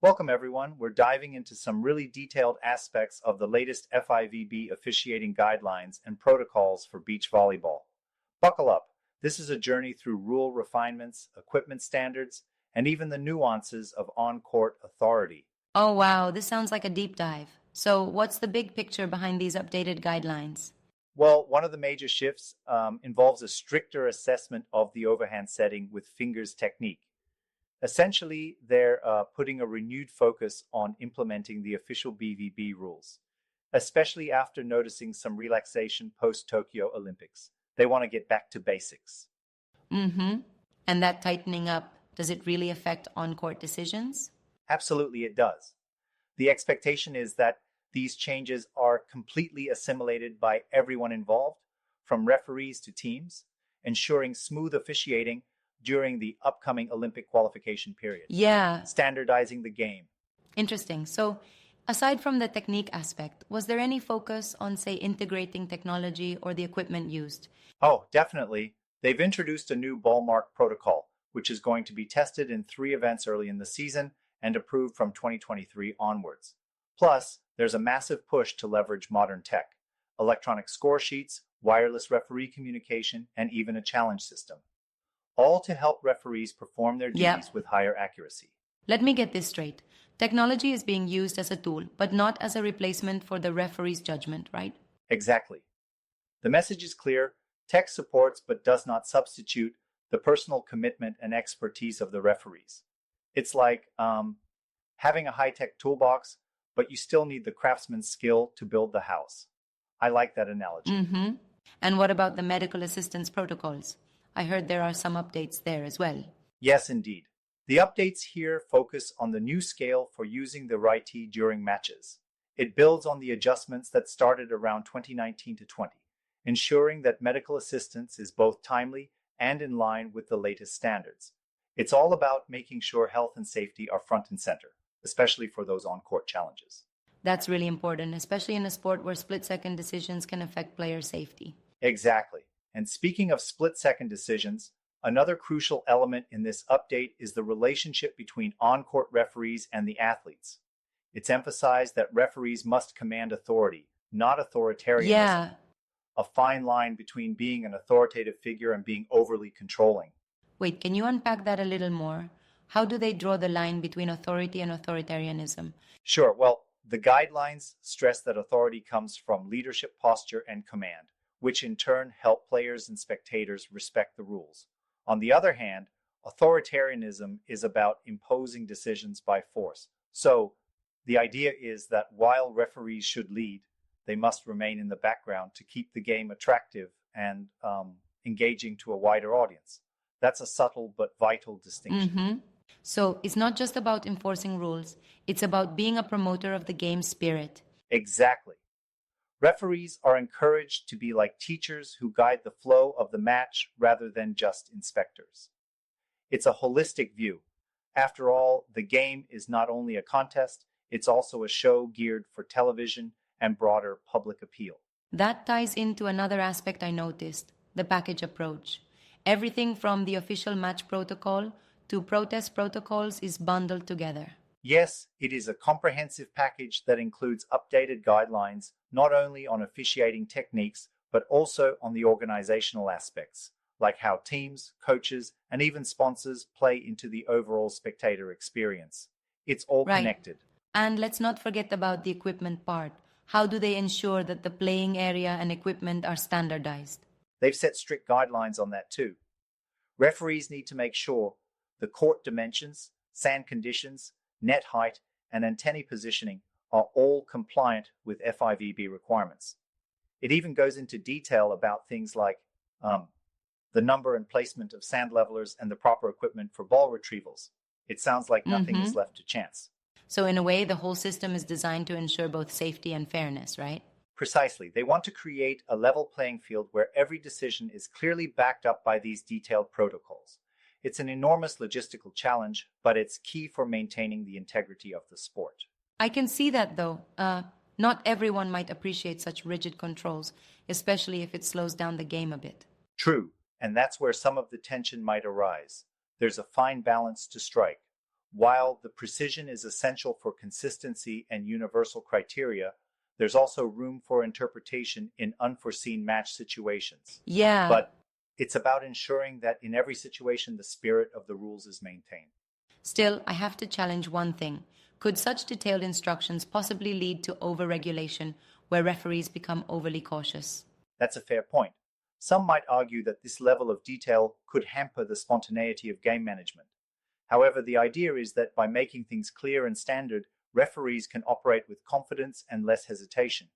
Welcome, everyone. We're diving into some really detailed aspects of the latest FIVB officiating guidelines and protocols for beach volleyball. Buckle up. This is a journey through rule refinements, equipment standards, and even the nuances of on-court authority. Oh, wow, this sounds like a deep dive. So, what's the big picture behind these updated guidelines? Well, one of the major shifts involves a stricter assessment of the overhand setting with fingers technique. Essentially, they're putting a renewed focus on implementing the official BVB rules, especially after noticing some relaxation post-Tokyo Olympics. They want to get back to basics. Mm-hmm. And that tightening up, does it really affect on-court decisions? Absolutely, it does. The expectation is that these changes are completely assimilated by everyone involved, from referees to teams, ensuring smooth officiating during the upcoming Olympic qualification period, Yeah, standardizing the game. interesting. So, aside from the technique aspect, was there any focus on, say, integrating technology or the equipment used? Oh, definitely. They've introduced a new ball mark protocol, which is going to be tested in 3 events early in the season and approved from 2023 onwards. Plus, there's a massive push to leverage modern tech, electronic score sheets, wireless referee communication, and even a challenge system, all to help referees perform their Yep. duties with higher accuracy. Let me get this straight. Technology is being used as a tool, but not as a replacement for the referee's judgment, right? Exactly. The message is clear: tech supports but does not substitute the personal commitment and expertise of the referees. It's like having a high-tech toolbox, but you still need the craftsman's skill to build the house. I like that analogy. Mm-hmm. And what about the medical assistance protocols? I heard there are some updates there as well. Yes, indeed. The updates here focus on the new scale for using the righty during matches. It builds on the adjustments that started around 2019 to 20, ensuring that medical assistance is both timely and in line with the latest standards. It's all about making sure health and safety are front and center, especially for those on-court challenges. That's really important, especially in a sport where split-second decisions can affect player safety. Exactly. And speaking of split-second decisions, another crucial element in this update is the relationship between on-court referees and the athletes. It's emphasized that referees must command authority, not authoritarianism, Yeah. a fine line between being an authoritative figure and being overly controlling. Wait, can you unpack that a little more? How do they draw the line between authority and authoritarianism? Sure, well, the guidelines stress that authority comes from leadership posture and command, which in turn help players and spectators respect the rules. On the other hand, authoritarianism is about imposing decisions by force. So, the idea is that while referees should lead, they must remain in the background to keep the game attractive and engaging to a wider audience. That's a subtle but vital distinction. Mm-hmm. So it's not just about enforcing rules, it's about being a promoter of the game's spirit. Exactly. Referees are encouraged to be like teachers who guide the flow of the match rather than just inspectors. It's a holistic view. After all, the game is not only a contest, it's also a show geared for television and broader public appeal. That ties into another aspect I noticed, the package approach. Everything from the official match protocol to protest protocols is bundled together. Yes, it is a comprehensive package that includes updated guidelines not only on officiating techniques, but also on the organizational aspects, like how teams, coaches, and even sponsors play into the overall spectator experience. It's all Right. connected. And let's not forget about the equipment part. How do they ensure that the playing area and equipment are standardized? They've set strict guidelines on that too. Referees need to make sure the court dimensions, sand conditions, net height, and antennae positioning are all compliant with FIVB requirements. It even goes into detail about things like the number and placement of sand levelers and the proper equipment for ball retrievals. It sounds like nothing is Mm-hmm. left to chance. So, in a way, the whole system is designed to ensure both safety and fairness, right? Precisely. They want to create a level playing field where every decision is clearly backed up by these detailed protocols. It's an enormous logistical challenge, but it's key for maintaining the integrity of the sport. I can see that though. Not everyone might appreciate such rigid controls, especially if it slows down the game a bit. True, and that's where some of the tension might arise. There's a fine balance to strike. While the precision is essential for consistency and universal criteria, there's also room for interpretation in unforeseen match situations. Yeah. But it's about ensuring that in every situation the spirit of the rules is maintained. Still, I have to challenge one thing. Could such detailed instructions possibly lead to overregulation where referees become overly cautious? That's a fair point. Some might argue that this level of detail could hamper the spontaneity of game management. However, the idea is that by making things clear and standard, referees can operate with confidence and less hesitation.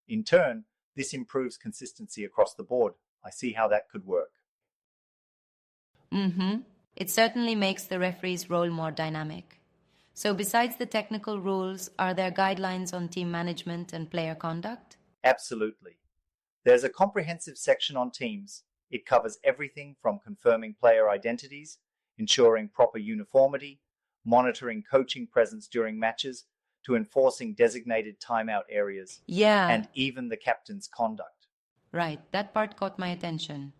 In turn, this improves consistency across the board. I see how that could work. It certainly makes the referee's role more dynamic. So, besides the technical rules, are there guidelines on team management and player conduct? Absolutely. There's a comprehensive section on teams. It covers everything from confirming player identities, ensuring proper uniformity, monitoring coaching presence during matches, to enforcing designated timeout areas, Yeah, and even the captain's conduct. right, that part caught my attention.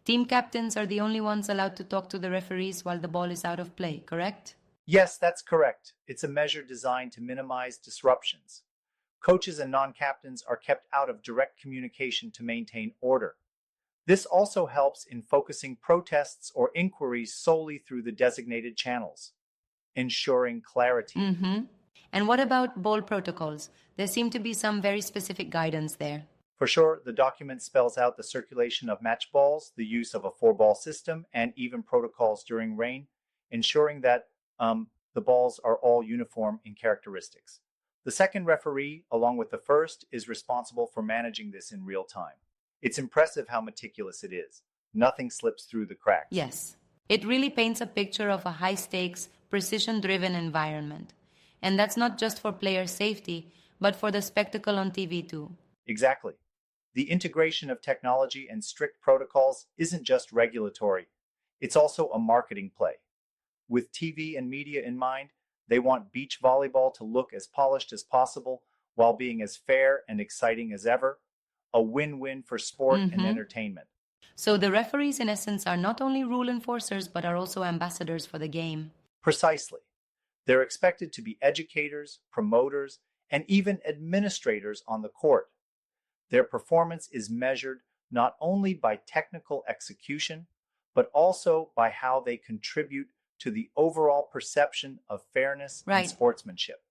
Team captains are the only ones allowed to talk to the referees while the ball is out of play, correct? Yes, that's correct. It's a measure designed to minimize disruptions. Coaches and non-captains are kept out of direct communication to maintain order. This also helps in focusing protests or inquiries solely through the designated channels, ensuring clarity. And what about ball protocols? There seem to be some very specific guidance there. For sure, the document spells out the circulation of match balls, the use of a four-ball system, and even protocols during rain, ensuring that the balls are all uniform in characteristics. The second referee, along with the first, is responsible for managing this in real time. It's impressive how meticulous it is. Nothing slips through the cracks. Yes, it really paints a picture of a high-stakes, precision-driven environment. And that's not just for player safety, but for the spectacle on TV too. Exactly. The integration of technology and strict protocols isn't just regulatory, it's also a marketing play. With TV and media in mind, they want beach volleyball to look as polished as possible while being as fair and exciting as ever. A win-win for sport and entertainment. So the referees, in essence, are not only rule enforcers, but are also ambassadors for the game. Precisely. They're expected to be educators, promoters, and even administrators on the court. Their performance is measured not only by technical execution, but also by how they contribute to the overall perception of fairness and sportsmanship.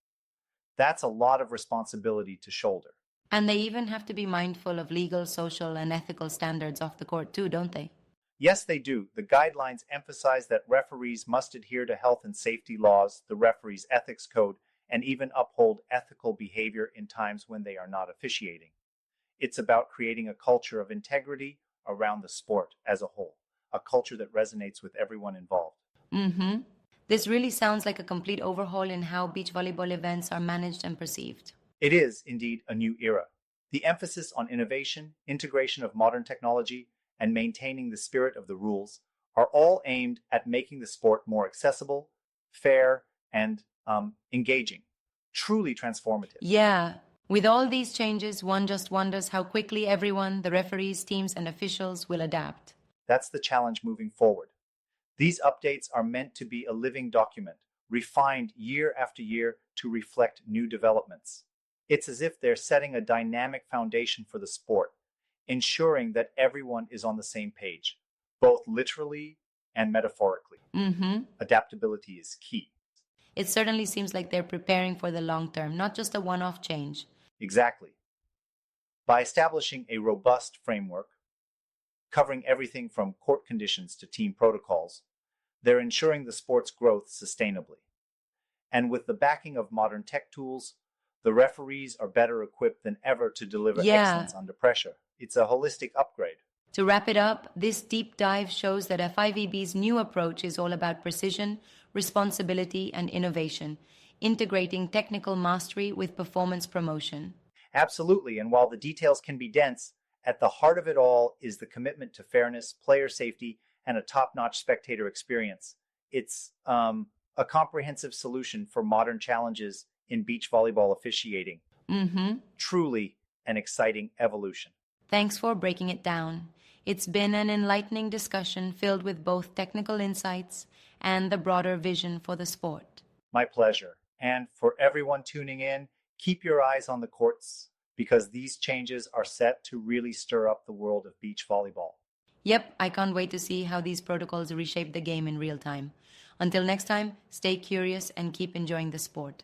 That's a lot of responsibility to shoulder. And they even have to be mindful of legal, social, and ethical standards off the court too, don't they? Yes, they do. The guidelines emphasize that referees must adhere to health and safety laws, the referee's ethics code, and even uphold ethical behavior in times when they are not officiating. It's about creating a culture of integrity around the sport as a whole, a culture that resonates with everyone involved. This really sounds like a complete overhaul in how beach volleyball events are managed and perceived. It is, indeed, a new era. The emphasis on innovation, integration of modern technology, and maintaining the spirit of the rules are all aimed at making the sport more accessible, fair, and engaging. Truly transformative. Yeah. With all these changes, one just wonders how quickly everyone, the referees, teams, and officials, will adapt. That's the challenge moving forward. These updates are meant to be a living document, refined year after year to reflect new developments. It's as if they're setting a dynamic foundation for the sport, ensuring that everyone is on the same page, both literally and metaphorically. Adaptability is key. It certainly seems like they're preparing for the long term, not just a one-off change. Exactly. By establishing a robust framework, covering everything from court conditions to team protocols, they're ensuring the sport's growth sustainably. And with the backing of modern tech tools, the referees are better equipped than ever to deliver excellence under pressure. It's a holistic upgrade. To wrap it up, this deep dive shows that FIVB's new approach is all about precision, responsibility, and innovation, integrating technical mastery with performance promotion. Absolutely, and while the details can be dense, at the heart of it all is the commitment to fairness, player safety, and a top-notch spectator experience. It's a comprehensive solution for modern challenges in beach volleyball officiating. Truly an exciting evolution. Thanks for breaking it down. It's been an enlightening discussion filled with both technical insights and the broader vision for the sport. My pleasure. And for everyone tuning in, keep your eyes on the courts because these changes are set to really stir up the world of beach volleyball. Yep, I can't wait to see how these protocols reshape the game in real time. Until next time, stay curious and keep enjoying the sport.